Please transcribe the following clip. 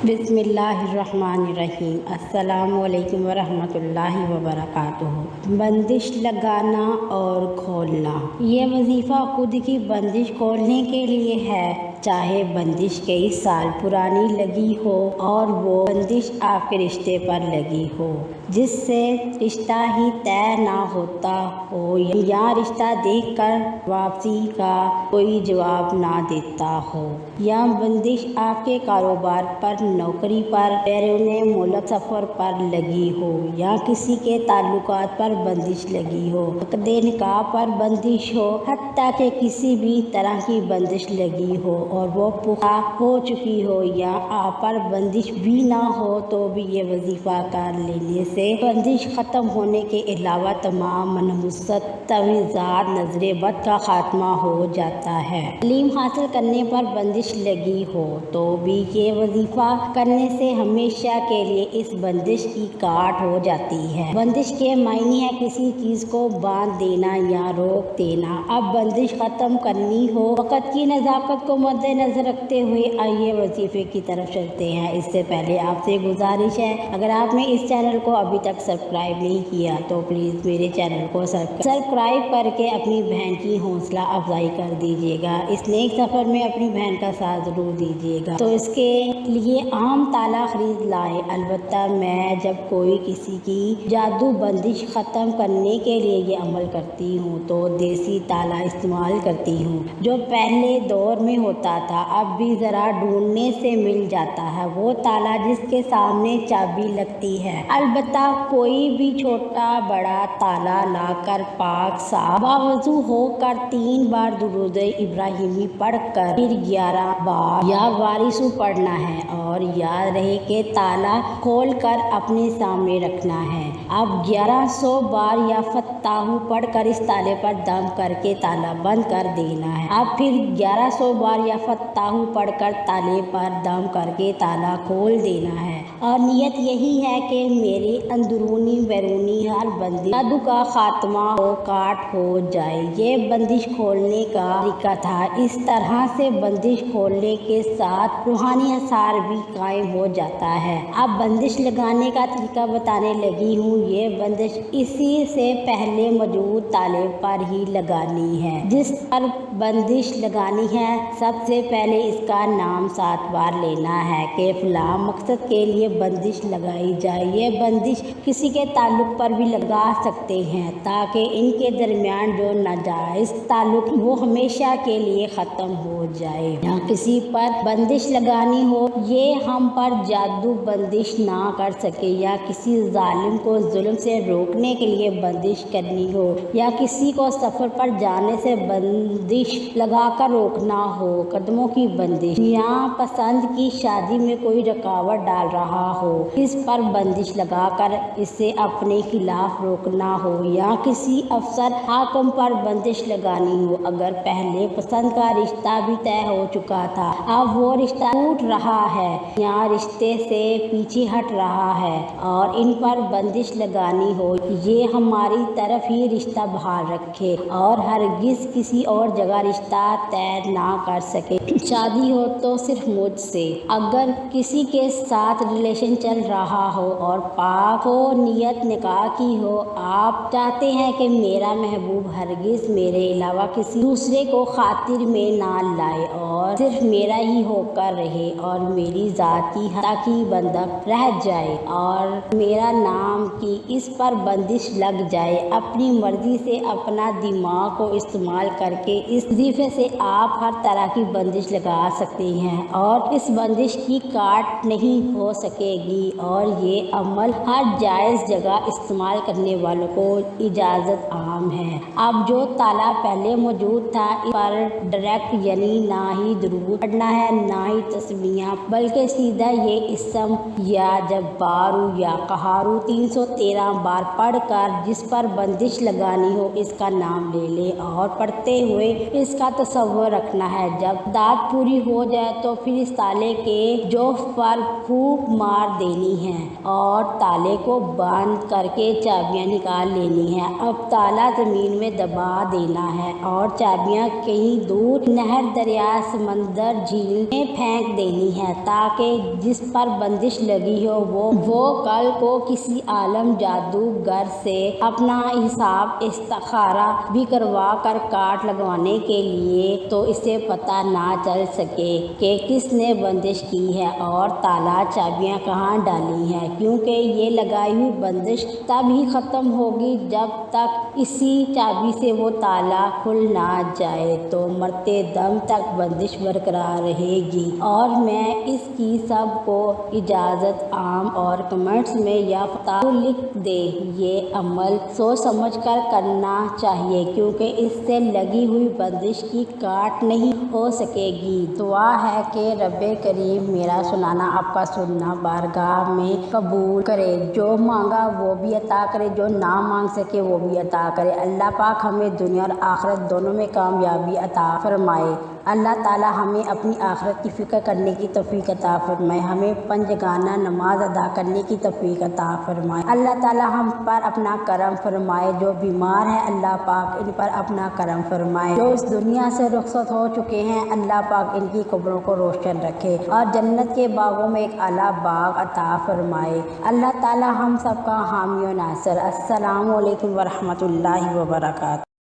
बिस्मिल्लाहिर्रहमानिर्रहीम। अस्सलामु अलैकुम वरहमतुल्लाहि वबरकातुहू। बंदिश लगाना और खोलना, ये वजीफ़ा खुद की बंदिश खोलने के लिए है। चाहे बंदिश कई साल पुरानी लगी हो और वो बंदिश आपके रिश्ते पर लगी हो जिससे रिश्ता ही तय ना होता हो, या रिश्ता देखकर वापसी का कोई जवाब ना देता हो, या बंदिश आपके कारोबार पर, नौकरी पर, बैरून मुल्क सफ़र पर लगी हो, या किसी के ताल्लुकात पर बंदिश लगी हो, अक़दे निकाह पर बंदिश हो, हत्ता कि किसी भी तरह की बंदिश लगी हो और वो पुख्ता हो चुकी हो, या आप पर बंदिश भी ना हो तो भी ये वजीफ़ा कर लेने से बंदिश ख़त्म होने के अलावा तमाम मनहुसत, तवीज़ात, नज़र बद का खात्मा हो जाता है। तालीम हासिल करने पर बंदिश लगी हो तो भी ये वजीफ़ा करने से हमेशा के लिए इस बंदिश की काट हो जाती है। बंदिश के मायने है किसी चीज़ को बांध देना या रोक देना। अब बंदिश ख़त्म करनी हो, वक़्त की नज़ाकत को मद्देनज़र रखते हुए आइए वजीफ़े की तरफ चलते हैं। इससे पहले आपसे गुजारिश है, अगर आपने इस चैनल को अभी तक सब्सक्राइब नहीं किया तो प्लीज़ मेरे चैनल को सब्सक्राइब करके अपनी बहन की हौसला अफजाई कर दीजिएगा। इस नेक सफ़र में अपनी बहन का साथ ज़रूर दीजिएगा। तो इसके लिए आम ताला खरीद लाए। अलबत्ता मैं जब कोई किसी की जादू बंदिश ख़त्म करने के लिए ये अमल करती हूँ तो देसी ताला इस्तेमाल करती हूँ, जो पहले दौर में होता था, अब भी ज़रा ढूंढने से मिल जाता है। वो ताला जिसके सामने चाबी लगती है। अलबत्ता कोई भी छोटा बड़ा ताला लाकर पाक साफ बावजू होकर 3 बार दुरूद इब्राहिमी पढ़कर फिर 11 बार या वारिसू पढ़ना है और याद रहे कि ताला खोल कर अपने सामने रखना है। अब 1100 बार या फत्ताहू पढ़कर इस ताले पर दम करके ताला बंद कर देना है। अब फिर 1100 बार या फत्ताहू पढ़कर ताले पर दम करके ताला खोल देना है और नियत यही है कि मेरी अंदरूनी बैरूनी हर बंदिश जादू का खात्मा हो, काट हो जाए। ये बंदिश खोलने का तरीका था। इस तरह से बंदिश खोलने के साथ रूहानी असर भी कायम हो जाता है। अब बंदिश लगाने का तरीका बताने लगी हूँ। ये बंदिश इसी से पहले मौजूद ताले पर ही लगानी है। जिस पर बंदिश लगानी है सबसे पहले इसका नाम 7 बार लेना है कि फलां मकसद के लिए बंदिश लगाई जाए। ये बंदिश किसी के ताल्लुक पर भी लगा सकते हैं ताकि इनके दरमियान जो नाजायज ताल्लुक वो हमेशा के लिए ख़त्म हो जाए। या किसी पर बंदिश लगानी हो, ये हम पर जादू बंदिश ना कर सके, या किसी जालिम को जुल्म से रोकने के लिए बंदिश करनी हो, या किसी को सफ़र पर जाने से बंदिश लगाकर रोकना हो, कदमों की बंदिश, या पसंद की शादी में कोई रुकावट डाल रहा हो, इस पर बंदिश लगाकर इसे अपने खिलाफ रोकना हो, या किसी अफसर हाकिम पर बंदिश लगानी हो। अगर पहले पसंद का रिश्ता भी तय हो चुका था, अब वो रिश्ता टूट रहा है या रिश्ते से पीछे हट रहा है और इन पर बंदिश लगानी हो, ये हमारी तरफ ही रिश्ता बहाल रखे और हरगिज़ किसी और जगह रिश्ता तय ना कर सके। शादी हो तो सिर्फ मुझसे। अगर किसी के साथ रिलेशन चल रहा हो और पाक हो नियत निकाह की हो, आप चाहते हैं कि मेरा महबूब हरगिज़ मेरे अलावा किसी दूसरे को खातिर में ना लाए और सिर्फ मेरा ही होकर रहे और मेरी ज़ात की ताकि बंधक रह जाए और मेरा नाम की इस पर बंदिश लग जाए। अपनी मर्जी से अपना दिमाग को इस्तेमाल करके इस वजीफे से आप हर तरह की बंदिश लगा सकते हैं और इस बंदिश की काट नहीं हो सकेगी और ये अमल हर जायज़ जगह इस्तेमाल करने वालों को इजाज़त आम है। अब जो ताला पहले मौजूद था इस पर डायरेक्ट यानी ना ही दुरूद पढ़ना है ना ही तस्बीहां, बल्कि सीधा ये इस्म या जब्बारू या कहारू 313 बार पढ़कर जिस पर बंदिश लगानी हो इसका नाम ले ले और पढ़ते हुए इसका तसव्वुर रखना है। जब दात पूरी हो जाए तो फिर इस ताले के जोफ पर फूंक मार देनी है और ताले को बंद करके चाबियां निकाल लेनी है। अब ताला ज़मीन में दबा देना है और चाबियां कहीं दूर नहर, दरिया, سمندر جھیل میں پھینک دینی ہے تاکہ جس پر بندش لگی ہو وہ کل کو کسی عالم جادوگر سے اپنا حساب استخارہ بھی کروا کر کاٹ لگوانے کے لیے تو اسے پتہ نہ چل سکے کہ کس نے بندش کی ہے اور تالا چابیاں کہاں ڈالی ہیں، کیونکہ یہ لگائی ہوئی بندش تب ہی ختم ہوگی جب تک اسی چابی سے وہ تالا کھل نہ جائے، تو مرتے دم تک بندش برقرار رہے گی۔ اور میں اس کی سب کو اجازت عام اور کمنٹس میں یا فتح لکھ دے، یہ عمل سوچ سمجھ کر کرنا چاہیے کیونکہ اس سے لگی ہوئی بندش کی کاٹ نہیں ہو سکے گی۔ دعا ہے کہ رب کریم میرا سنانا آپ کا سننا بارگاہ میں قبول کرے، جو مانگا وہ بھی عطا کرے، جو نہ مانگ سکے وہ بھی عطا کرے۔ اللہ پاک ہمیں دنیا اور آخرت دونوں میں کامیابی عطا فرمائے۔ اللہ تعالیٰ ہمیں اپنی آخرت کی فکر کرنے کی توفیق عطا فرمائے، ہمیں پنجگانہ نماز ادا کرنے کی توفیق عطا فرمائے۔ اللہ تعالیٰ ہم پر اپنا کرم فرمائے، جو بیمار ہیں اللہ پاک ان پر اپنا کرم فرمائے، جو اس دنیا سے رخصت ہو چکے ہیں اللہ پاک ان کی قبروں کو روشن رکھے اور جنت کے باغوں میں ایک اعلیٰ باغ عطا فرمائے۔ اللہ تعالیٰ ہم سب کا حامی و ناصر۔ السلام علیکم ورحمۃ اللہ وبرکاتہ۔